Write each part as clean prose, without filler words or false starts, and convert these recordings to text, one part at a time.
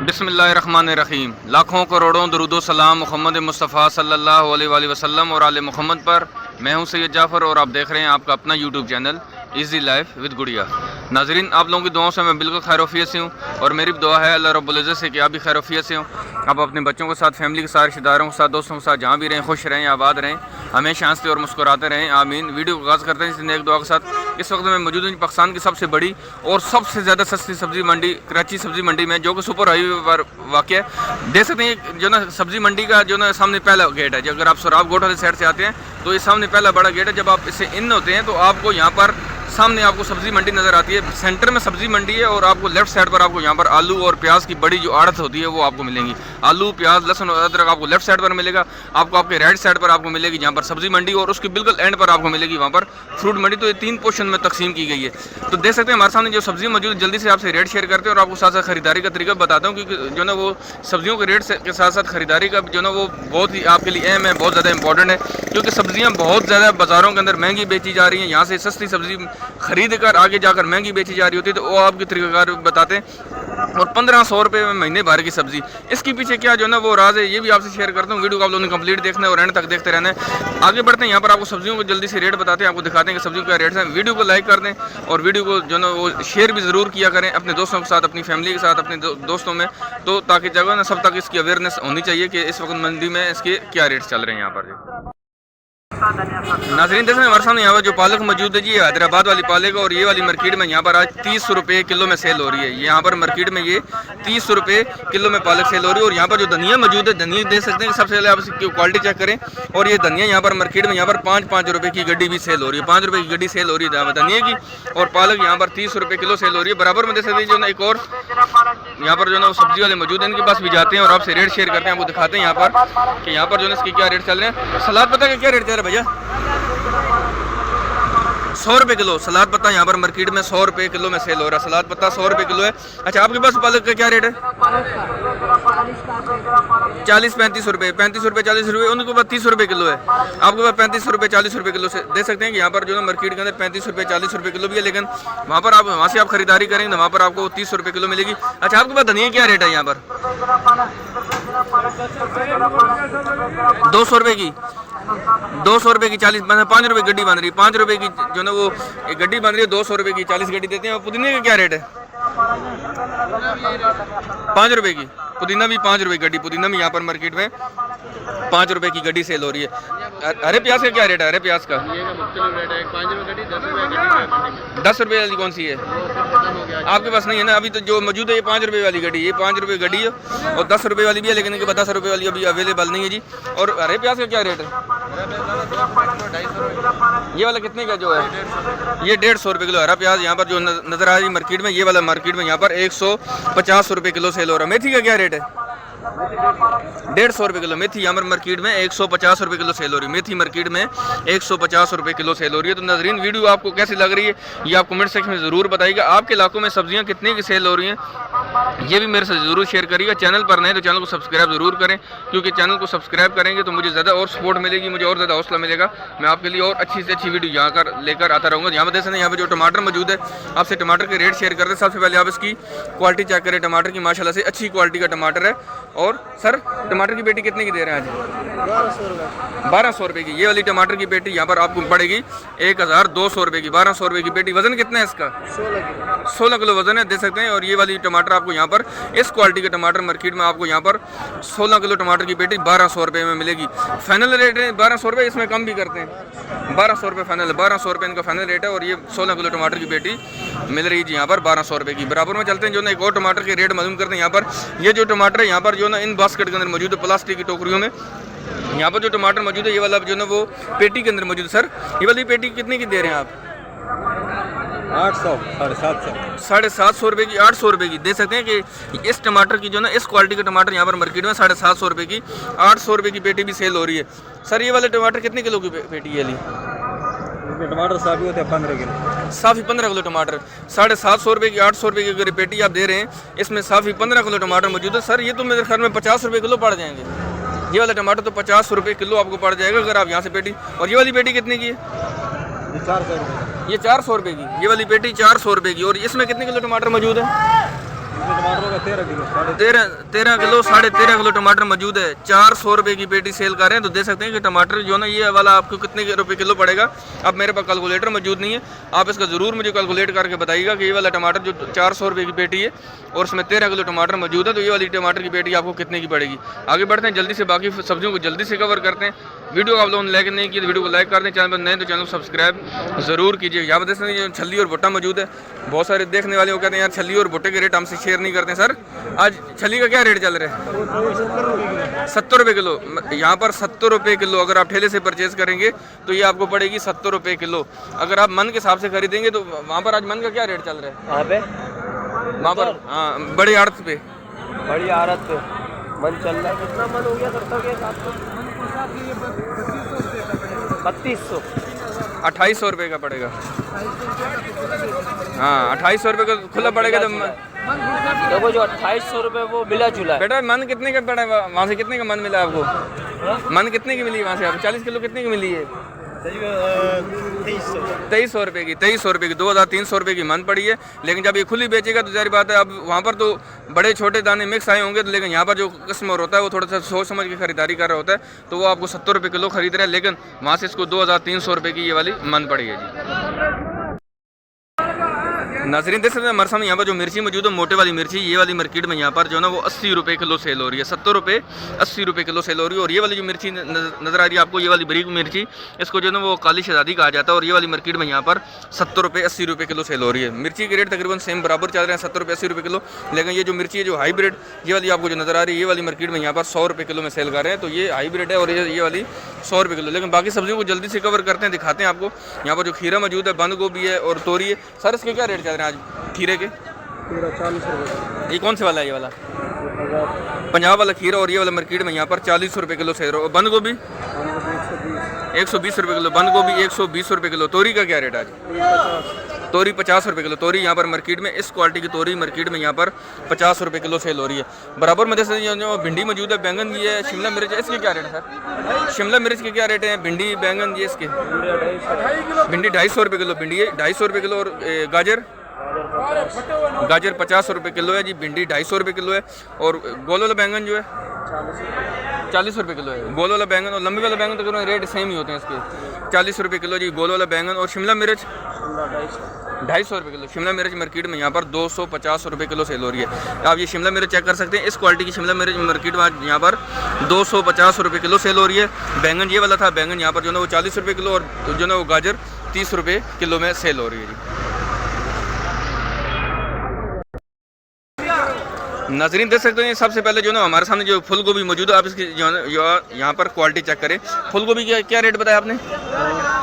बिस्मिल्लाहिर्रहमानिर्रहीम। लाखों करोड़ों दरूदो सलाम मोहम्मद मुस्तफ़ा सल्लल्लाहु अलैहि वसल्लम और आले मोहम्मद पर। मैं हूं सैयद जाफ़र और आप देख रहे हैं आपका अपना YouTube channel easy life with गुड़िया। नाजरीन, आप लोगों की दुआओं से मैं बिल्कुल खैरोफियत से हूँ और मेरी दुआ है अल्लाह रब्बुल इज़्ज़त से कि आप भी खैरोफियत से हों। आप अपने बच्चों के साथ, फैमिली के साथ, रिश्तेदारों के साथ, दोस्तों के साथ जहाँ भी रहें, खुश रहें, आबाद रहें, हमेशा हंसते और मुस्कुराते रहें, आमीन। वीडियो को आगाज़ करते हैं इस नेक दुआ के साथ। इस वक्त मैं मौजूद हूँ पाकिस्तान की सबसे बड़ी और सबसे ज़्यादा सस्ती सब्ज़ी मंडी कराची सब्ज़ी मंडी में, जो कि सुपर हाईवे पर वाक़ है। देख सकते हैं जो ना सब्ज़ी मंडी का जो ना सामने पहला गेट है। जो अगर आप सराब गोट वाली साइड से आते हैं तो ये सामने पहला बड़ा गेट है। जब आप इससे इन होते हैं तो आपको यहाँ पर सामने आपको सब्ज़ी मंडी नज़र आती है। सेंटर में सब्ज़ी मंडी है और आपको लेफ्ट साइड पर आपको यहाँ पर आलू और प्याज की बड़ी जो आड़त होती है वो आपको मिलेंगी। आलू, प्याज, लहसुन और अदरक आपको लेफ्ट साइड पर मिलेगा। आपको आपके राइट साइड पर आपको मिलेगी जहाँ पर सब्ज़ी मंडी, और उसके बिल्कुल एंड पर आपको मिलेगी वहाँ पर फ्रूट मंडी। तो ये 3 पोर्शन में तकसीम की गई है। तो देख सकते हैं हमारे सामने जो सब्ज़ी मौजूद है। जल्दी से आपसे रेट शेयर करते हैं और आपको साथ साथ खरीदारी का तरीका बताता हूँ, क्योंकि जो ना वो सब्जियों के रेट के साथ साथ खरीदारी का जो ना वो बहुत ही आपके लिए अहम है, बहुत ज़्यादा इंपॉर्टेंट है। क्योंकि सब्जियाँ बहुत ज़्यादा बाज़ारों के अंदर महंगी बेची जा रही हैं। यहाँ से सस्ती सब्ज़ी खरीद कर आगे जाकर महंगी बेची जा रही होती है। तो वो आपके तरीक़ाकार बताते हैं। और 1500 रुपये में महीने भर की सब्ज़ी, इसके पीछे क्या जो ना वो राज है, ये भी आपसे शेयर करता हूँ। वीडियो को आप लोगों ने कंप्लीट देखना है और एंड तक देखते रहना है। आगे बढ़ते हैं, यहाँ पर आपको सब्जियों को जल्दी से रेट बताते हैं, आपको दिखाते हैं कि सब्जियों का रेट है। वीडियो को लाइक कर दें और वीडियो को जो ना वो शेयर भी ज़रूर किया करें अपने दोस्तों के साथ, अपनी फैमिली के साथ, अपने दोस्तों में, तो ताकि जगह ना सब तक इसकी अवेयरनेस होनी चाहिए कि इस वक्त मंडी में इसके क्या रेट चल रहे हैं यहाँ पर। नाज़रीन, देखें हमारे सामने यहाँ पर जो पालक मौजूद है जी, हैदराबाद वाली पालक, और ये वाली मार्केट में यहाँ पर आज 30 रुपये किलो में सेल हो रही है। यहाँ पर मार्केट में ये 30 रुपये किलो में पालक सेल हो रही है। और यहाँ पर जो धनिया मौजूद है, धनिया देख सकते हैं कि सबसे पहले आप इसकी क्वालिटी चेक करें। और ये धनिया यहाँ पर मार्केट में यहाँ पर 5-5 रुपये की गड्डी भी सेल हो रही है। 5 रुपये की गड्डी सेल हो रही है धनिया की। और पालक यहाँ पर 30 रुपये किलो सेल हो रही है। बराबर में देख सकते हैं जो ना एक और यहाँ पर जो ना सब्जी वाले मौजूद हैं, इनके पास भी जाते हैं और आपसे रेट शेयर करते हैं, आपको दिखाते हैं यहाँ पर कि यहाँ पर जो है इसके क्या रेट चल रहे हैं। सलाद पत्ता का क्या रेट चल रहा है भैया? 100 रुपये किलो सलाद पत्ता यहाँ पर मार्केट में 100 रुपये किलो में सेल हो रहा है। सलाद पत्ता 100 रुपये किलो है। अच्छा, आपके पास पालक का क्या रेट है? 40-35 रुपये, 35 रुपये 40 रुपये। उनके पास 30 रुपये किलो है। आपके पास 35 रुपये 40 रुपये किलो से देख सकते हैं कि यहाँ पर जो है मार्केट के अंदर 35 रुपये 40 रुपये किलो भी है, लेकिन वहाँ से आप खरीदारी करेंगे तो वहाँ पर आपको 30 रुपये किलो मिलेगी। अच्छा, आपके पास धनिया क्या रेट है यहाँ पर? 200 रुपये की 200 रुपये की 40, मतलब 5 रुपये गड्डी बन रही है। 5 रुपये की जो ना वो एक गड्डी बन रही है, 200 रुपये की 40 गड्डी देते हैं। और पुदीने का क्या रेट है? 5 रुपये की पुदीना भी 5 रुपये गड्डी। पुदीना भी यहाँ पर मार्केट में 5 रुपये की गड्डी सेल हो रही है। हरे प्याज का क्या रेट है? हरे प्याज का 10 रुपये वाली कौन सी है? आपके पास नहीं है ना अभी? तो जो मौजूद है ये 5 रुपये वाली गड्डी, ये 5 रुपये गड्डी है और 10 रुपये वाली भी है, लेकिन इनके पास 10 रुपये वाली अभी अवेलेबल नहीं है जी। और हरे प्याज का क्या रेट है? ये वाला कितने का जो है? ये 150 रुपये किलो हरा प्याज यहाँ पर जो नजर आ रही है मार्केट में। ये वाला मार्केट में यहाँ पर 150 रुपये किलो सेल हो रहा है। मेथी का क्या रेट है? 150 रुपये किलो मेथी यहाँ पर मार्केट में 150 रुपये किलो सेल हो रही है। मेथी मार्केट में 150 रुपये किलो सेल हो रही है। तो नाज़रीन, वीडियो आपको कैसी लग रही है ये आप कमेंट सेक्शन में ज़रूर बताइएगा। आपके इलाकों में सब्जियाँ कितने की सेल हो रही हैं ये भी मेरे साथ ज़रूर शेयर करिएगा। चैनल पर नए तो चैनल को सब्सक्राइब ज़रूर करें, क्योंकि चैनल को सब्सक्राइब करेंगे तो मुझे ज़्यादा और सपोर्ट मिलेगी, मुझे और ज़्यादा हौसला मिलेगा। मैं आपके लिए और अच्छी से अच्छी वीडियो यहाँ कर लेकर आता रहूँगा। यहाँ पर देख सकते हैं यहाँ पर जो टमाटर मौजूद है, आपसे टमाटर के रेट शेयर करते हैं। सबसे पहले आप इसकी क्वालिटी चेक करें टमाटर की। माशाल्लाह से अच्छी क्वालिटी का टमाटर है। और सर, टमाटर की पेटी कितने की दे रहे हैं आज? 1200 रुपये की। ये वाली टमाटर की पेटी यहाँ पर आपको पड़ेगी 1200 रुपये की। 1200 रुपये की पेटी। वजन कितना है इसका? 16 किलो वजन है, दे सकते हैं। और ये वाली टमाटर आपको यहाँ पर इस क्वालिटी के टमाटर मार्केट में आपको यहाँ पर 16 किलो टमाटर की पेटी 1200 रुपये में मिलेगी। फाइनल रेट है 1200 रुपये, इसमें कम भी करते हैं। 1200 रुपये फाइनल, 1200 रुपये इनका फाइनल रेट है। और ये 16 किलो टमाटर की पेटी मिल रही है जी यहाँ पर 1200 रुपये की। बराबर में चलते हैं जो ना एक और टमाटर के रेट मालूम करते हैं। यहाँ पर ये जो टमाटर है यहाँ पर जो ना इन बास्केट के अंदर मौजूद है, प्लास्टिक की टोकरियों में यहाँ पर जो टमाटर मौजूद है, ये वाला जो ना वो पेटी के अंदर मौजूद है। सर, ये वाली पेटी कितने की दे रहे हैं आप? 800, 750 रुपये की। 800 रुपये की। देख सकते हैं कि इस टमाटर की जो ना इस क्वालिटी का टमाटर यहाँ पर मार्केट में 750 रुपये की 800 रुपये की पेटी भी सेल हो रही है। सर, ये वाले टमाटर कितने किलो की पेटी है? टमाटर साफी होते हैं 15 किलो। साफ़ी 15 किलो टमाटर 750 रुपये की 800 रुपये की अगर पेटी आप दे रहे हैं, इसमें साफ़ी 15 किलो टमाटर मौजूद है। सर, ये तो मेरे ख्याल में 50 रुपये किलो पड़ जाएंगे। ये वाला टमाटर तो 50 रुपये किलो आपको पड़ जाएगा अगर आप यहाँ से पेटी। और ये वाली पेटी कितने की है? 400 रुपये। ये 400 रुपये की। ये वाली पेटी 400 रुपये की। और इसमें कितने किलो टमाटर मौजूद है? टमाटर 13 किलो 13 किलो 13.5 किलो टमाटर मौजूद है। 400 रुपये की पेटी सेल कर रहे हैं। तो देख सकते हैं कि टमाटर जो है ना ये वाला आपको कितने रुपये किलो पड़ेगा। अब मेरे पास कैलकुलेटर मौजूद नहीं है, आप इसका ज़रूर मुझे कैलकुलेट करके बताइएगा कि ये वाला टमाटर जो 400 रुपये की पेटी है और उसमें 13 किलो टमाटर मौजूद है, तो ये वाली टमाटर की पेटी आपको कितने की पड़ेगी। आगे बढ़ते हैं, जल्दी से बाकी सब्जियों को जल्दी से कवर करते हैं। वीडियो आप लोगों ने लाइक नहीं किया तो वीडियो को लाइक कर दें, चैनल पर नए तो चैनल को सब्सक्राइब ज़रूर कीजिए। यहाँ पर देख सकते हैं छल्ली और भुट्टा मौजूद है। बहुत सारे देखने वाले वो कहते हैं यार छल्ली और भुट्टे के रेट हमसे शेयर नहीं करते। सर आज छल्ली का क्या रेट चल रहा है? 70 रुपये किलो। यहाँ पर 70 रुपये किलो अगर आप ठेले से परचेज करेंगे तो ये आपको पड़ेगी 70 रुपये किलो। अगर आप मन के हिसाब से खरीदेंगे तो वहाँ पर आज मन का क्या रेट चल रहा है? वहाँ पे वहाँ पर हाँ बड़ी आड़त पे बड़ी आड़त पे मन चल रहा है। कितना मन हो गया सरसों के हिसाब से? 3200 2800 रुपये का पड़ेगा। हाँ 2800 रुपये का खुला पड़ेगा। तो देखो जो 2800 रुपये वो मिला जुला है। बेटा मन कितने का पड़ा है? वहाँ से कितने का मन मिला आपको? मन कितने की मिली वहाँ से? आपको 40 किलो कितने की मिली है? 2300 रुपये की। 2300 रुपये की 2300 रुपये की मन पड़ी है। लेकिन जब ये खुली बेचेगा तो जारी बात है, अब वहाँ पर तो बड़े छोटे दाने मिक्स आए होंगे, तो लेकिन यहाँ पर जो कस्टमर होता है वो थोड़ा सा सोच समझ के खरीदारी कर रहा होता है, तो वो आपको 70 रुपये किलो खरीद रहा है। लेकिन वहाँ से इसको 2300 रुपये की ये वाली मन पड़ी है जी। नाज़रीन देख सकते हैं हमारे सामने यहाँ पर जो मिर्ची मौजूद है, मोटे वाली मिर्ची, ये वाली मार्केट में यहाँ पर जो है ना वो 80 रुपये किलो सेल हो रही है। 70 रुपये 80 रुपये किलो सेल हो रही है। और ये वाली जो मिर्ची नज़र आ रही है आपको, ये वाली बरीक मिर्ची, इसको जो है ना वो काली शहजादी कहा जाता है। और ये वाली मार्केट में यहाँ पर 70 रुपये 80 रुपये किलो सेल हो रही है। मिर्ची के रेट तकरीबन सेम बराबर चल रहे हैं, 70 रुपये 80 रुपये किलो। लेकिन ये जो मिर्ची है जो हाईब्रिड, ये वाली आपको जो नज़र आ रही है, ये वाली मार्केट में यहाँ पर 100 रुपये किलो में सेल कर रहे हैं। तो ये हाईब्रिड है और ये वाली 100 रुपये किलो। लेकिन बाकी सब्जियों को जल्दी से कवर करते हैं, दिखाते हैं आपको। यहाँ पर जो खीरा मौजूद है, बंद गोभी है और तोरी है। सर इसके क्या रेट चल रहे हैं आज खीरे के? 40 रुपये। ये कौन से वाला है? ये वाला पंजाब वाला खीरा। और ये वाला मार्केट में यहाँ पर 40 रुपये किलो सेल। और बंद गोभी 120 रुपये किलो। बंद गोभी 120 रुपये किलो। तोरी का क्या रेट आज? तोरी 50 रुपये किलो। तोरी यहाँ पर मार्केट में इस क्वालिटी की तोरी मार्केट में यहाँ पर 50 रुपये किलो सेल हो रही है। बराबर में जैसे जो भिंडी मौजूद है, बैंगन भी है, शिमला मिर्च है, इसके क्या रेट है सर? शिमला मिर्च के क्या रेट है? भिंडी बैंगन ये इसके भिंडी 250 रुपये किलो। भिंडी है 250 रुपये किलो। और गाजर 50 रुपये किलो है जी। भिंडी 250 रुपये किलो है। और गोल वाला बैंगन जो है 40 रुपये किलो है। गोल वाला बैंगन और लंबी वाला बैंगन तो रेट सेम ही होते हैं इसके। 40 रुपये किलो जी गोल वाला बैंगन। और शिमला मिर्च 250 रुपये किलो। शिमला मिर्च मार्केट में यहाँ पर 250 रुपये किलो सेल हो रही है। आप ये शिमला मिर्च चेक कर सकते हैं। इस क्वालिटी की शिमला मिर्च मार्केट में यहाँ पर 250 रुपये किलो सेल हो रही है। बैंगन ये वाला था, बैंगन यहाँ पर जो है वो 40 रुपये किलो। और जो है वो गाजर 30 रुपये किलो में सेल हो रही है जी। नाज़रीन देख सकते हैं सबसे पहले जो ना हमारे सामने जो फूल गोभी मौजूद है, आप इसकी जो है यहाँ पर क्वालिटी चेक करें। फूल गोभी का क्या रेट बताया आपने?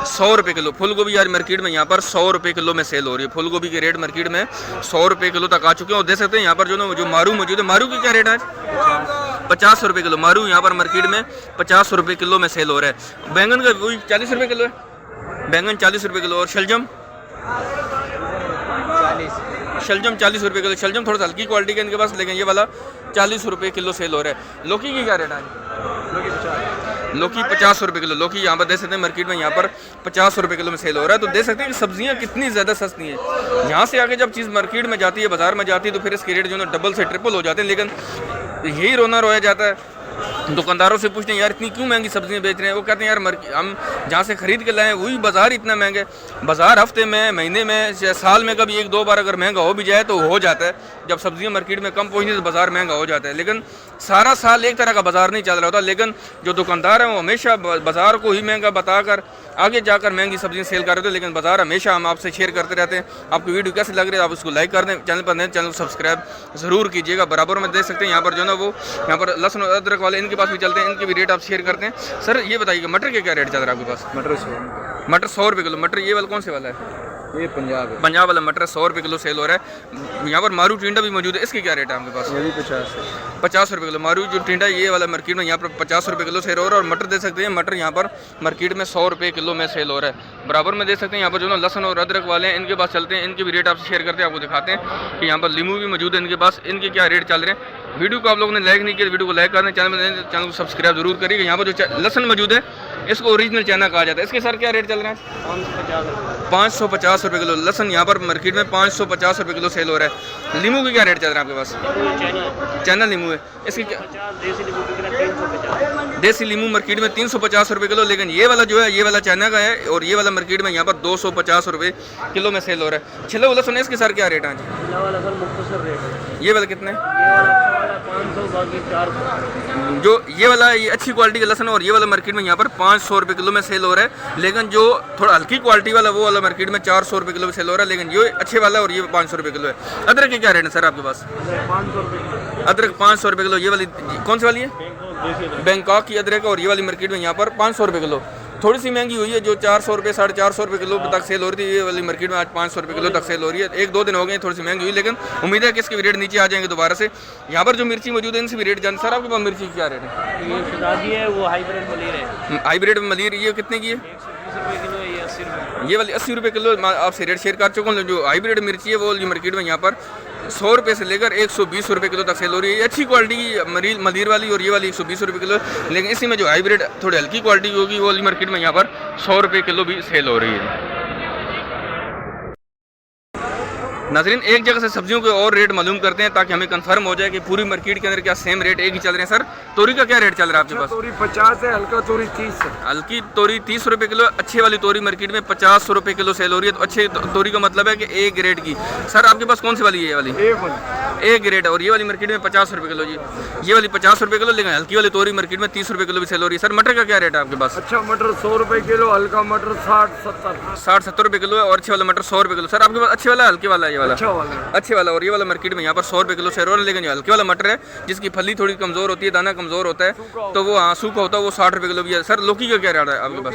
100 रुपये किलो। फूल गोभी आज मार्केट में यहाँ पर 100 रुपये किलो में सेल हो रही है। फूल गोभी के रेट मार्केट में 100 रुपये किलो तक आ चुके हैं। और देख सकते हैं यहाँ पर जो ना जो मारू मौजूद है, मारू की क्या रेट है आज? 50 रुपये किलो। मारू यहाँ पर मार्केट में 50 रुपये किलो में सेल हो रहा है। बैंगन का वही 40 रुपये किलो है। बैंगन 40 रुपये किलो। और शलजम 40 रुपये किलो। शलजम थोड़ा सा हल्की क्वालिटी का इनके पास, लेकिन ये वाला 40 रुपये किलो सेल हो रहा है। लौकी की क्या रेट है? लौकी 50 रुपये किलो। लौकी यहाँ पर देख सकते हैं मार्केट में यहाँ पर 50 रुपये किलो में सेल हो रहा है। तो देख सकते हैं कि सब्जियाँ कितनी ज़्यादा सस्ती हैं। यहाँ से आके जब चीज़ मार्केट में जाती है, बाजार में जाती है, तो फिर इसके रेट जो है डबल से ट्रिपल हो जाते हैं। लेकिन यही रोया जाता है। दुकानदारों से पूछते हैं यार इतनी क्यों महंगी सब्जियां बेच रहे हैं? वो कहते हैं यार हम जहाँ से खरीद के लाए वही बाज़ार इतना महंगा है। बाज़ार हफ्ते में, महीने में, साल में कभी 1-2 बार अगर महंगा हो भी जाए तो हो जाता है। जब सब्जियां मार्केट में कम पहुँचती है तो बाज़ार महंगा हो जाता है। लेकिन सारा साल एक तरह का बाज़ार नहीं चल रहा होता। लेकिन जो दुकानदार हैं वो हमेशा बाज़ार को ही महंगा बताकर आगे जाकर महंगी सब्जियां सेल कर रहे थे। लेकिन बाज़ार हमेशा हम आपसे शेयर करते रहते हैं। आपकी वीडियो कैसी लग रही है आप उसको लाइक कर दें, चैनल पर नए चैनल को सब्सक्राइब ज़रूर कीजिएगा। बराबर में देख सकते हैं यहाँ पर जो ना वो यहाँ पर लहसुन और अदरक वाले इनके पास भी चलते हैं, इनके भी रेट आप शेयर करते हैं। सर ये बताइएगा मटर के क्या रेट चल रहा है आपके पास? मटर 100 रुपये किलो। मटर ये वाला कौन से वाला है? ये पंजाब है। पंजाब वाला मटर 100 रुपये किलो सेल हो रहा है। यहाँ पर मारू टिंडा भी मौजूद है, इसके क्या रेट है आपके पास? ये भी 50 रुपये किलो। मारू जो टिंडा ये वाला मार्केट में यहाँ पर 50 रुपये किलो सेल हो रहा है। और मटर दे सकते हैं, मटर यहाँ पर मार्केट में 100 रुपये किलो में सेल हो रहा है। बराबर में देख सकते हैं यहाँ पर जो ना लहसुन और अदरक वाले हैं इनके पास चलते हैं, इनके भी रेट आपसे शेयर करते हैं, आपको दिखाते हैं कि यहाँ पर लीमू भी मौजूद है इनके पास, इनके क्या रेट चल रहे हैं। वीडियो को आप लोगों ने लाइक नहीं किया, वीडियो को लाइक कर दें, चैनल को सब्सक्राइब जरूर करिएगा। यहाँ पर जो लहसुन मौजूद है इसको ओरिजिनल चाइना कहा जाता है। इसके सर क्या रेट चल रहा है? 550 रुपये किलो। लहसुन यहाँ पर मार्केट में 550 रुपये किलो सेल हो रहा है। लीमू की क्या रेट चल रहा है आपके पास? चाइना लीमू है। इसकी क्या? देसी लीमू मार्केट में 350 रुपये किलो, लेकिन ये वाला जो है ये वाला चाइना का है और ये वाला मार्केट में यहाँ पर 250 रुपये किलो में सेल हो रहा है। छिला हुआ लहसुन इसके सर क्या रेट है? ये वाला कितने? जो ये वाला ये अच्छी क्वालिटी का लहसुन और ये वाला मार्केट में यहाँ पर 500 रुपये किलो में सेल हो रहा है, लेकिन जो थोड़ा हल्की क्वालिटी वाला वो वाला मार्केट में 400 रुपये किलो में सेल हो रहा है, लेकिन ये अच्छे वाला और ये 500 रुपये किलो है। अदरक के क्या रेट है सर आपके पास? अदरक 500 रुपये किलो। ये वाली कौन सी वाली है? बैंकॉक की अदरक, और ये वाली मार्केट में यहाँ पर 500 रुपये किलो। थोड़ी सी महंगी हुई है, जो 400 रुपये 450 रुपये किलो तक सेल हो रही थी, ये वाली मार्केट में आज 500 रुपये किलो तक सेल हो रही है। 1-2 दिन हो गए थोड़ी सी महंगी हुई, लेकिन उम्मीद है कि इसके भी रेट नीचे आ जाएंगे दोबारा से। यहाँ पर जो मिर्ची मौजूद है इनसे भी रेट जान। सर आपके पास मिर्ची क्या रेट है? ये शादी है, वो हाइब्रिड मलिर है। हाइब्रिड मलिर ये कितने की है? 120 रुपये किलो है, ये 80 रुपये। ये वाली 80 रुपये किलो आपसे रेट शेयर कर चुका हूँ। जो हाइब्रिड मिर्ची है वो मार्केट में यहाँ पर 100 रुपये से लेकर 120 रुपये किलो तक सेल हो रही है। ये अच्छी क्वालिटी की मलिर वाली, और ये वाली 120 रुपये किलो, लेकिन इसी में जो हाइब्रिड थोड़ी हल्की क्वालिटी की होगी वो वाली मार्केट में यहाँ पर 100 रुपये किलो भी सेल हो रही है। नाज़रीन, एक जगह से सब्जियों के और रेट मालूम करते हैं ताकि हमें कंफर्म हो जाए कि पूरी मार्केट के अंदर क्या सेम रेट एक ही चल रहे हैं। सर तोरी का क्या रेट चल रहा है आपके पास? तोरी 50 है, हल्का तोरी 30 है। हल्की तोरी 30 रुपये किलो, अच्छे वाली तोरी मार्केट में 50 रुपये किलो सेल हो रही है। तो अच्छे तोरी का मतलब है कि ए ग्रेड की। सर आपके पास कौन सी वाली है? ये वाली ए ग्रेड, और ये वाली मार्केट में 50 रुपये किलो जी। ये वाली 50 रुपये किलो, लेकिन हल्की वाली तोरी मार्केट में 30 रुपये किलो भी सेल हो रही है। सर मटर का क्या रेट है आपके पास? अच्छा मटर 100 रुपये किलो, हल्का मटर 60-70 रुपये किलो है, और अच्छे वाला मटर 100 रुपये किलो। सर आपके पास अच्छे वाला हल्के वाला है? ये वाला अच्छे वाला, और ये वाला मार्केट में यहाँ पर 100 रुपये किलो सेल हो रहा है। लेकिन जो हल्के वाला मटर है जिसकी फली थोड़ी कमजोर होती है, दाना कमजोर होता है, तो वो हाँ सूखा होता है, वो 60 रुपये किलो भी है। सर लौकी का क्या रेट है आपके पास?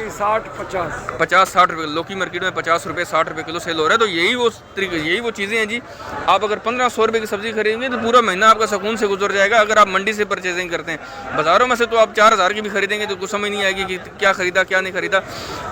50-60 रुपये। लौकी मार्केट में 50 रुपये 60 रुपये किलो सेल हो रहा है। तो यही वो चीज़ें हैं जी। आप अगर 1500 रुपये की सब्जी खरीदेंगे तो पूरा महीना आपका सुकून से गुजर जाएगा। अगर आप मंडी से परचेजिंग करते हैं, बाजारों में से तो आप 4000 की भी खरीदेंगे तो कुछ समझ नहीं आएगी कि क्या खरीदा क्या नहीं खरीदा।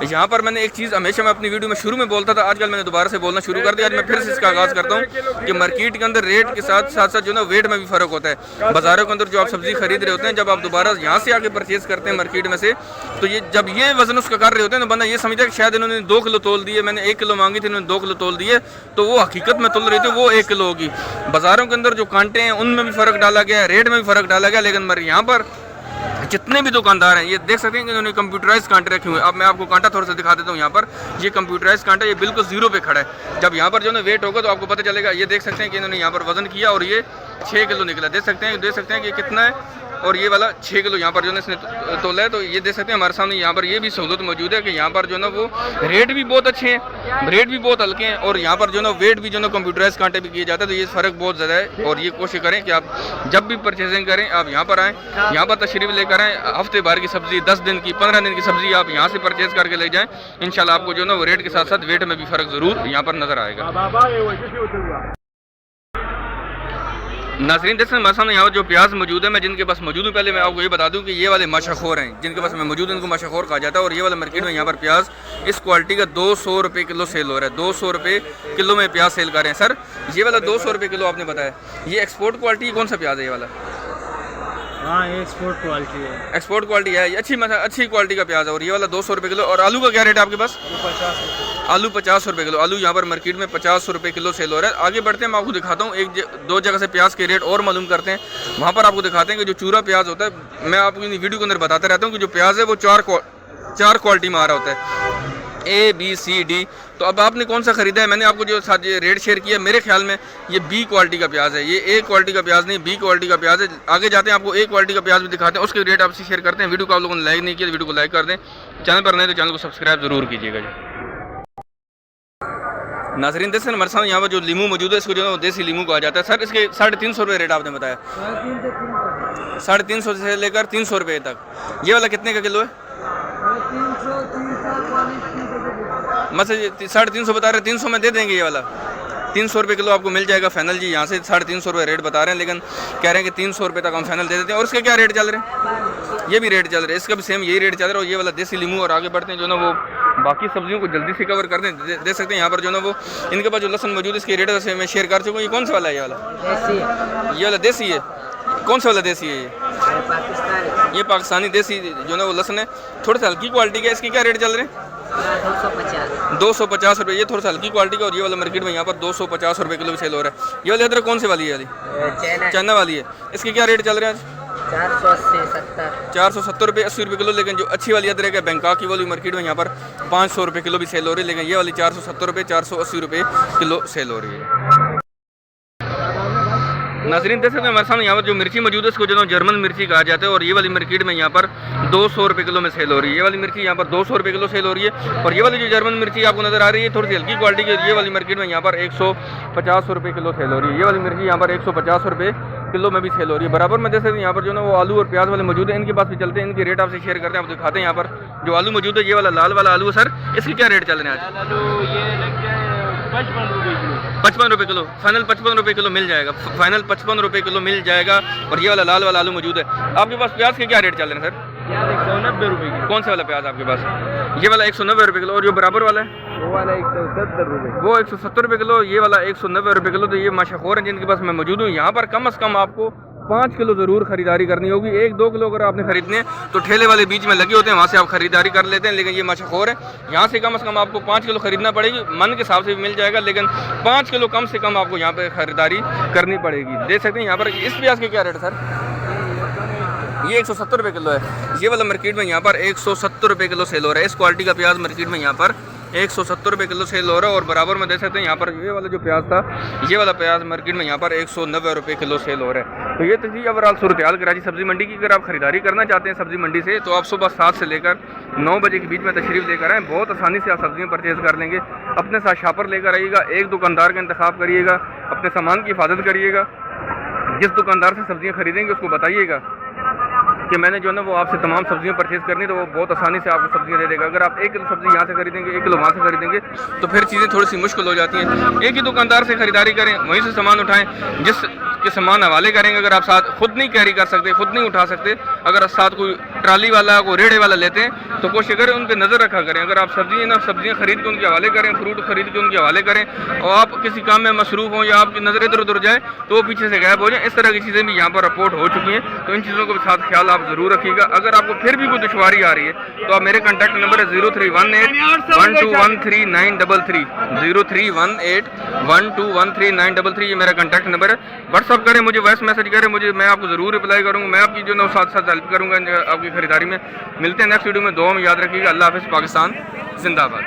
यहाँ पर मैंने एक चीज़ हमेशा मैं अपनी वीडियो में शुरू में बोलता था, आजकल मैंने दोबारा से बोलना शुरू कर दिया। आज मैं फिर से इसका आगाज़ करता हूँ कि मार्केट के अंदर रेट के साथ साथ जो ना वेट में भी फ़र्क होता है। बाज़ारों के अंदर जो आप सब्जी खरीद रहे होते हैं, जब आप दोबारा यहाँ से आके परचेज करते हैं मार्केट में से, तो ये जब ये वजन उसका कर रहे होते हैं तो बंदा ये समझता है कि शायद इन्होंने 2 किलो तोल दिए, मैंने 1 किलो मांगी थी, इन्होंने 2 किलो तोल दिए, तो वो हकीकत में तोल रही थी वो 1 किलो होगी। बाज़ारों के अंदर जो कांटे हैं उनमें भी फ़र्क डाला गया है, रेट में भी फ़र्क डाला गया। लेकिन यहाँ पर जितने भी दुकानदार हैं, ये देख सकते हैं कि इन्होंने कंप्यूटराइज कांटे रखे हुए हैं। अब मैं आपको कांटा थोड़ा सा दिखा देता हूँ। यहाँ पर ये कंप्यूटराइज कांटा ये बिल्कुल 0 पे खड़ा है। जब यहाँ पर जो है वेट होगा तो आपको पता चलेगा। ये देख सकते हैं कि इन्होंने यहाँ पर वजन किया और ये 6 किलो निकला। देख सकते हैं कि कितना है, और ये वाला 6 किलो यहाँ पर जो है इसने तोला है। तो ये देख सकते हैं हमारे सामने यहाँ पर ये भी सहूलत मौजूद है कि यहाँ पर जो है ना वो रेट भी बहुत अच्छे हैं, रेट भी बहुत हल्के हैं, और यहाँ पर जो है ना वेट भी जो है ना कंप्यूटराइज कांटे भी किए जाते हैं। तो ये फ़र्क बहुत ज़्यादा है। और ये कोशिश करें कि आप जब भी परचेजिंग करें आप यहाँ पर आएँ, यहाँ पर तशरीफ़ लेकर आएँ। हफ्ते भर की सब्ज़ी, 10 दिन की, 15 दिन की सब्ज़ी आप यहाँ से परचेज़ करके ले जाएँ। इंशाल्लाह आपको जो है ना वो रेट के साथ साथ वेट में भी फ़र्क ज़रूर यहाँ पर नज़र आएगा। नाज़रीन देखें हमारे सामने यहाँ जो प्याज मौजूद है, मैं जिनके पास मौजूद हूँ, पहले मैं आपको ये बता दूँ कि ये वाले माशाखोर हैं जिनके पास मैं मौजूद हूँ, इनको माशाखोर कहा जाता है। और ये वाला मार्केट में यहाँ पर प्याज इस क्वालिटी का 200 रुपये किलो सेल हो रहा है। 200 रुपये किलो में प्याज सेल कर रहे हैं। सर ये वाला 200 रुपये किलो आपने बताया, ये एक्सपोर्ट क्वालिटी कौन सा प्याज है? ये वाला हाँ ये एक्सपोर्ट क्वालिटी है। एक्सपोर्ट क्वालिटी है, ये अच्छी क्वालिटी का प्याज है। और ये वाला 200 रुपये किलो। और आलू का क्या रेट है आपके पास? आलू 50 रुपये किलो। आलू यहाँ पर मार्केट में 50 रुपये किलो सेल हो रहा है। आगे बढ़ते हैं, मैं आपको दिखाता हूँ 1-2 जगह से प्याज के रेट और मालूम करते हैं। वहाँ पर आपको दिखाते हैं कि जो चूरा प्याज होता है, मैं आपको वीडियो के अंदर बताता रहता हूँ कि जो प्याज है वो 4 क्वालिटी में आ रहा होता है, A, B, C, D। तो अब आपने कौन सा खरीदा है? मैंने आपको जो साथ ये रेट शेयर किया, मेरे ख्याल में ये B क्वालिटी का प्याज है। ये A क्वालिटी का प्याज नहीं, B क्वालिटी का प्याज है। आगे जाते हैं, आपको A क्वालिटी का प्याज भी दिखाते हैं, उसके रेट आपसे शेयर करते हैं। वीडियो को आप लोगों ने लाइक नहीं किया तो वीडियो को लाइक कर दें, चैनल पर नहीं तो चैनल को सब्सक्राइब जरूर कीजिएगा जी। नाज़रीन देखें हमारे सामने यहाँ पर जो लीमू मौजूद है, इसको जो है वो देसी लीमू कहा जाता है। सर इसके 350 रुपये रेट आपने बताया, 350 से लेकर 300 रुपये तक। ये वाला कितने का किलो है? मतलब 350 बता रहे, 300 में दे देंगे। ये वाला 300 रुपये किलो आपको मिल जाएगा फाइनल जी। यहाँ से 350 रुपये रेट बता रहे हैं, लेकिन कह रहे हैं कि 300 रुपये तक हम फाइनल दे देते हैं। और इसके क्या रेट चल रहे हैं? ये भी रेट चल रहे हैं, इसका भी सेम यही रेट चल रहा है। और ये वाला देसी लीमू। और आगे बढ़ते हैं, जो ना वो बाकी सब्जियों को जल्दी से कवर कर दें। देख सकते हैं यहाँ पर जो ना वो इनके पास जो लहसुन मौजूद है, इसके रेट से मैं शेयर कर चुका हूँ। ये कौन सा वाला है? ये वाला देसी है। कौन सा वाला देसी है? ये ये पाकिस्तानी देसी जो ना वो लहसुन है, थोड़ी सी हल्की क्वालिटी का, इसकी क्या रेट चल रहे हैं? 250 रुपये। ये थोड़ा सा हल्की क्वालिटी का, और ये वाला मार्केट में यहाँ पर 250 रुपये किलो भी सेल हो रहा है। ये वाली अदरक कौन सी वाली है? चाइना वाली है। इसके क्या रेट चल रहे हैं आज? 470 रुपये, 80 रुपये किलो। लेकिन जो अच्छी वाली अदरक है बैंकॉक की वाली मार्केट में यहाँ पर 500 रुपये किलो भी सेल हो रही है, लेकिन ये वाली 470 रुपये, 480 रुपये किलो सेल हो रही है। नाज़रीन देख सकते हैं हमारे सामने यहाँ पर जो मिर्ची मौजूद है, इसको जो जर्मन मिर्ची कहा जाता है, और ये वाली मार्केट में यहाँ पर 200 रुपये किलो में सेल हो रही है। ये वाली मिर्ची यहाँ पर 200 रुपये किलो सेल हो रही है, और ये वाली जो जर्मन मिर्ची आपको नज़र आ रही है थोड़ी सी हल्की क्वालिटी की, ये वाली मार्केट में यहाँ पर 150 रुपये किलो सेल हो रही है। ये वाली मिर्ची यहाँ पर 150 रुपये किलो में भी सेल हो रही है। बराबर में देख सकते हैं यहाँ पर जो ना वो आलू और प्याज वाले मौजूद है, इनके पास भी चलते हैं, इनके रेट आपसे शेयर करते हैं, आप दिखाते हैं। यहाँ पर जो आलू मौजूद है, ये वाला लाल वाला आलू है सर, इसके क्या रेट चल रहे हैं आज? 55 रुपये किलो। फाइनल 55 रुपये किलो मिल जाएगा, फाइनल 55 रुपये किलो मिल जाएगा। और ये वाला लाल वाला आलू मौजूद है। आपके पास प्याज के क्या रेट चल रहे हैं सर? 190 रुपये की। कौन सा वाला प्याज आपके पास? ये वाला 190 रुपये किलो। और जो बराबर वाला है वो वाला 170 रुपये, वो 170 रुपये किलो। ये वाला 190 रुपये किलो। तो ये माशाखोर हैं जिनके पास मैं मौजूद हूँ। यहाँ पर कम से कम आपको 5 किलो ज़रूर खरीदारी करनी होगी। 1-2 किलो अगर आपने खरीदने तो ठेले वाले बीच में लगे होते हैं, वहाँ से आप खरीदारी कर लेते हैं। लेकिन ये माशाखोर है, यहाँ से कम आपको 5 किलो खरीदना पड़ेगी। मन के हिसाब से भी मिल जाएगा, लेकिन 5 किलो कम से कम आपको यहाँ पे खरीदारी करनी पड़ेगी। देख सकते हैं यहाँ पर इस प्याज के क्या रेट है सर? ये 170 रुपये किलो है। ये वाला मार्केट में यहाँ पर 170 रुपये किलो सेल हो रहा है। इस क्वालिटी का प्याज मार्केट में यहाँ पर 170 रुपये किलो सेल हो रहा है। और बराबर में देख सकते हैं यहाँ पर ये वाला जो प्याज था, ये वाला प्याज मार्केट में यहाँ पर 190 रुपये किलो सेल हो रहा है। तो ये तो जी ओवरऑल सूरत हाल कराची सब्ज़ी मंडी की। अगर आप खरीदारी करना चाहते हैं सब्ज़ी मंडी से, तो आप सुबह 7 से लेकर 9 बजे के बीच में तशरीफ़ लेकर आएँ। बहुत आसानी से आप सब्ज़ियाँ परचेज़ कर लेंगे। अपने साथ शॉपर लेकर आइएगा, एक दुकानदार का इंतखाब करिएगा, अपने सामान की हिफाजत करिएगा। जिस दुकानदार से सब्ज़ियाँ खरीदेंगे उसको बताइएगा कि मैंने जो है ना वो आपसे तमाम सब्जियां परचेज़ करनी, तो वो बहुत आसानी से आपको सब्जियां दे देगा। अगर आप 1 किलो सब्ज़ी यहाँ से खरीदेंगे, 1 किलो वहाँ से खरीदेंगे, तो फिर चीज़ें थोड़ी सी मुश्किल हो जाती हैं। एक ही दुकानदार से खरीदारी करें, वहीं से सामान उठाएं, जिस के सामान हवाले करेंगे। अगर आप साथ खुद नहीं कैरी कर सकते, खुद नहीं उठा सकते, अगर साथ कोई ट्राली वाला, कोई रेड़े वाला लेते हैं, तो कोशिश करें उन पर नज़र रखा करें। अगर आप सब्जियाँ खरीद के उनके हवाले करें, फ्रूट खरीद के उनके हवाले करें, और आप किसी काम में मसरूफ़ हों या आपकी नज़र इधर उधर जाए तो वो पीछे से गायब हो जाए। इस तरह की चीज़ें भी यहाँ पर रिपोर्ट हो चुकी हैं। तो इन चीज़ों का साथ ख्याल आप ज़रूर रखिएगा। अगर आपको फिर भी कोई दुश्वारी आ रही है, तो आप मेरे कॉन्टैक्ट नंबर है 0318121333, 0318121333। ये मेरा कॉन्टैक्ट नंबर है। व्हाट्सअप करें मुझे, वॉइस मैसेज करें मुझे, मैं आपको ज़रूर रिप्लाई करूँगा। मैं आपकी जो ना साथ साथ हेल्प करूँगा आपकी खरीदारी में। मिलते हैं नेक्स्ट वीडियो में। दुआ में याद रखिएगा। अल्लाह हाफ़िज़। पाकिस्तान जिंदाबाद।